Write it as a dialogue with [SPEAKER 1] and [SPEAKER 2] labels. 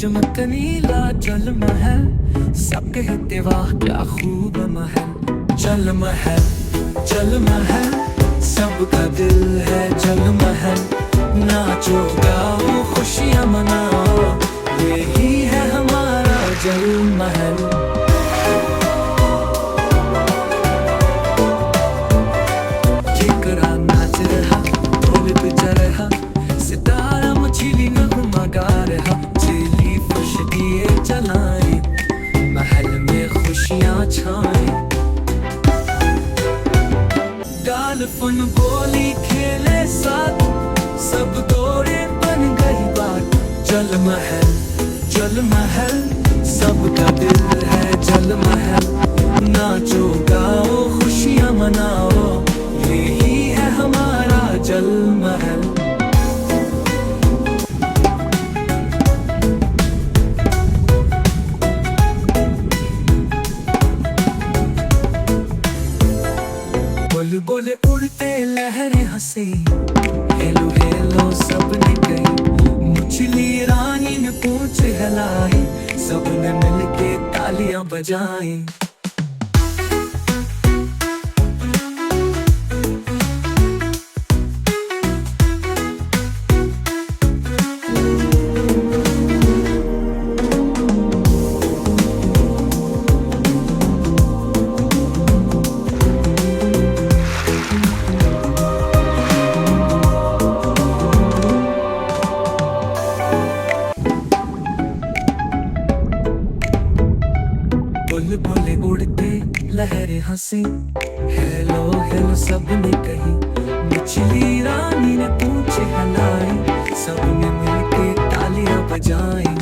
[SPEAKER 1] चमकनीला जल महल, सब कहते वाह क्या खूब महल। जल महल, जल महल, सबका दिल है जल महल। नाचो गाओ खुशियाँ मनाओ, यही है हमारा जल महल। केकड़ा नाच रहा, ढोल बजा रहा, सितारा मछली नगमा गा रहा। चेली फुश दिए जलाए, महल में खुशियाँ छाए। डालफन बोली खेले साथ, सब दौड़े बन गई बात। जल महल, जल महल, सबका दिल है जल महल। नाचो गाओ खुशियाँ मनाओ, यही है हमारा जल महल। बुलबुल उड़ते लहरें हंसी, हेलो हेलो सबने कही। मछली रानी ने पूंछ हिलाई, सबने मिलके तालियां बजाई। बुलबुल उड़ते लहरें हंसी, हेलो हेलो सबने कही। मछली रानी ने पूंछ हिलाई, सबने मिलके तालियां बजाई।